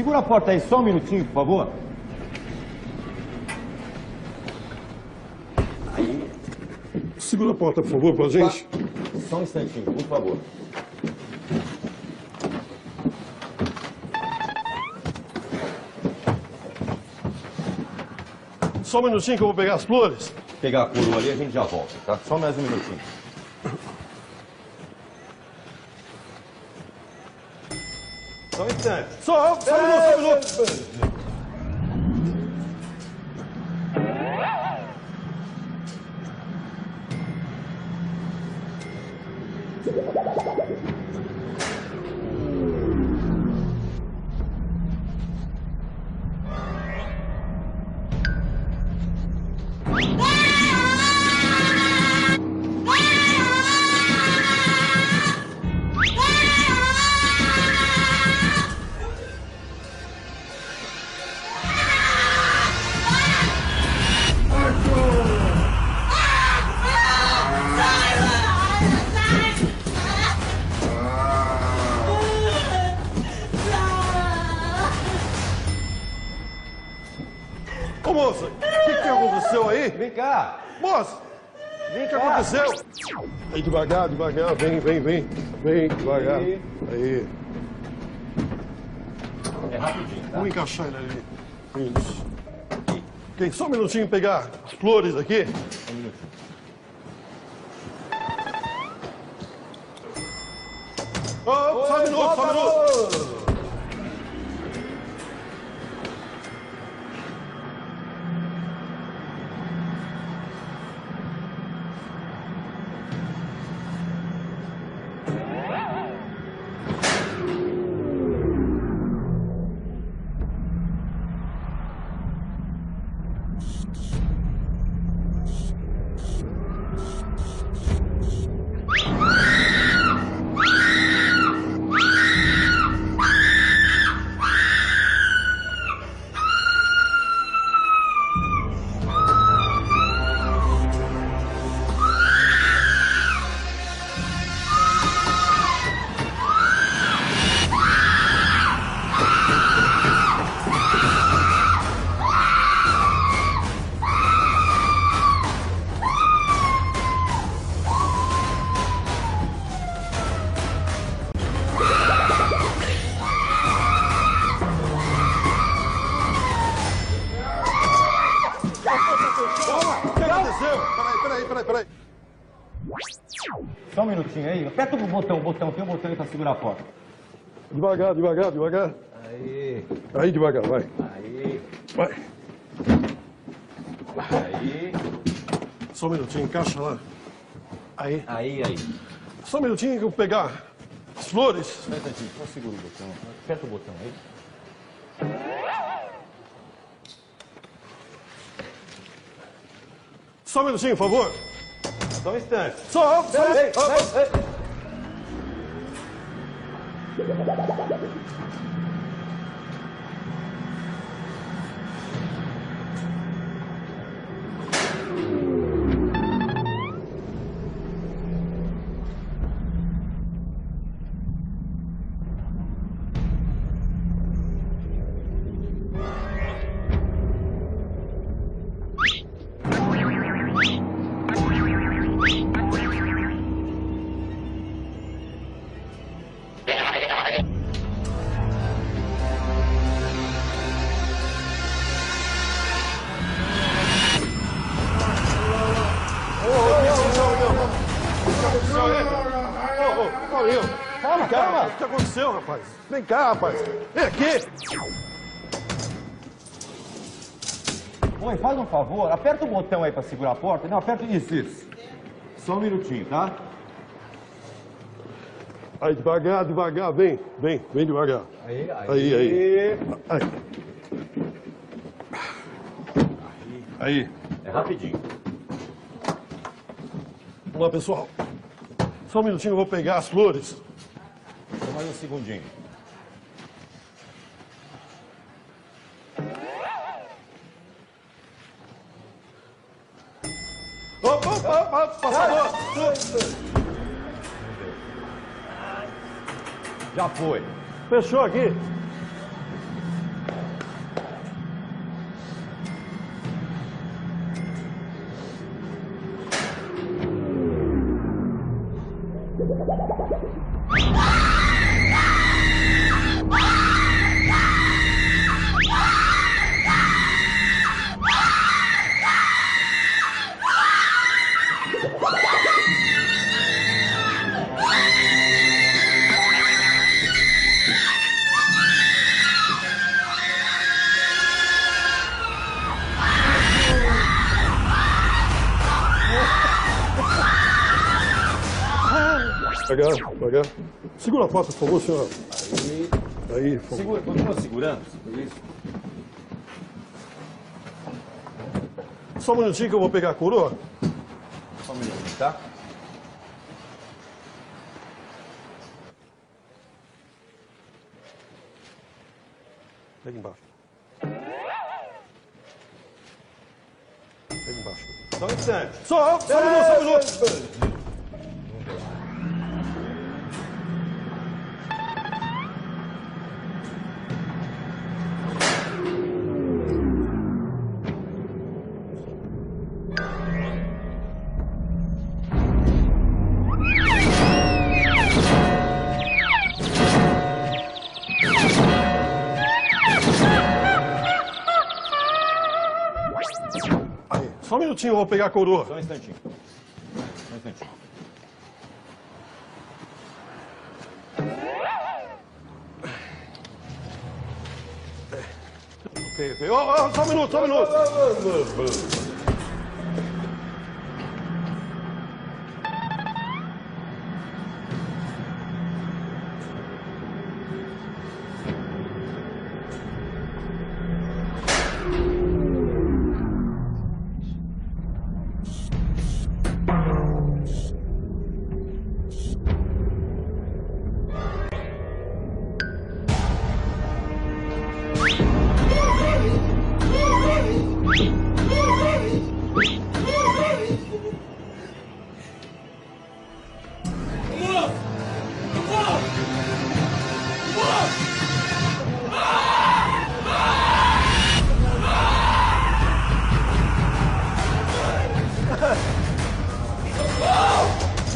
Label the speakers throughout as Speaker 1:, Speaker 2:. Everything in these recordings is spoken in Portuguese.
Speaker 1: Segura a porta aí só um minutinho, por favor. Aí.
Speaker 2: Segura a porta, por favor, pra gente.
Speaker 1: Só um instantinho, por favor.
Speaker 2: Só um minutinho que eu vou pegar as flores.
Speaker 1: Pegar a coroa ali, a gente já volta, tá? Só mais um minutinho. Só um instante.
Speaker 2: Só um minuto. Ô, moça, o que aconteceu aí?
Speaker 1: Vem cá.
Speaker 2: Moça,
Speaker 1: Vem
Speaker 2: o que
Speaker 1: cá.
Speaker 2: aconteceu? Aí, devagar, devagar, vem, devagar. Aí.
Speaker 1: É rapidinho, tá?
Speaker 2: Vamos encaixar ele ali. Isso. Ok, só um minutinho pegar as flores aqui.
Speaker 1: Um minutinho.
Speaker 2: Oh, só um minuto. Peraí.
Speaker 1: Só um minutinho aí. Aperta o botão. Tem um botão aí pra segurar a porta.
Speaker 2: Devagar.
Speaker 1: Aí.
Speaker 2: Aí, devagar, vai.
Speaker 1: Aí.
Speaker 2: Vai.
Speaker 1: Aí.
Speaker 2: Só um minutinho, encaixa lá. Aí.
Speaker 1: Aí.
Speaker 2: Só um minutinho que eu vou pegar as flores.
Speaker 1: Só um instantinho. Só segura o botão. Aperta o botão aí.
Speaker 2: Só um minutinho, por favor.
Speaker 1: Só um instante.
Speaker 2: Só.
Speaker 1: Ei.
Speaker 2: Calma. O que aconteceu, rapaz? Vem cá, rapaz. Vem aqui.
Speaker 1: Oi, faz um favor. Aperta o botão aí pra segurar a porta. Não, aperta isso. Só um minutinho, tá?
Speaker 2: Aí, devagar. Vem devagar.
Speaker 1: Aí.
Speaker 2: Aí.
Speaker 1: É rapidinho.
Speaker 2: Vamos lá, pessoal. Só um minutinho, eu vou pegar as flores.
Speaker 1: Só mais um segundinho.
Speaker 2: Opa, passador.
Speaker 1: Já foi.
Speaker 2: Fechou aqui. Pegar. Segura a porta, por favor, senhor. Aí, por favor.
Speaker 1: Segura, continua segurando. Isso.
Speaker 2: Só um minutinho que eu vou pegar a coroa.
Speaker 1: Só um minutinho, tá?
Speaker 2: Pega embaixo. Pega embaixo.
Speaker 1: Só um instante.
Speaker 2: Só um minuto. Só um minutinho, eu vou pegar a coroa.
Speaker 1: Só um instantinho. Só um instantinho.
Speaker 2: Ok. Só um minuto.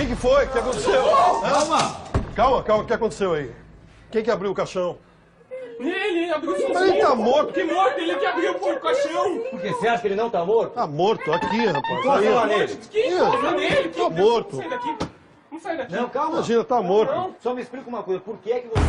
Speaker 2: O que foi? O que aconteceu? Calma, o que aconteceu aí? Quem que abriu o caixão?
Speaker 3: Ele abriu sozinho.
Speaker 2: Mas ele tá morto.
Speaker 3: Que morto? Ele que abriu o caixão.
Speaker 1: Por que você acha que ele não tá morto?
Speaker 2: Tá morto, aqui, rapaz.
Speaker 1: Encosta lá nele.
Speaker 3: Que encosta nele?
Speaker 2: Tá morto.
Speaker 3: Vamos sair daqui. Vamos sair daqui.
Speaker 1: Não, calma.
Speaker 2: Imagina, tá morto.
Speaker 1: Só me explica uma coisa. Por que é que você...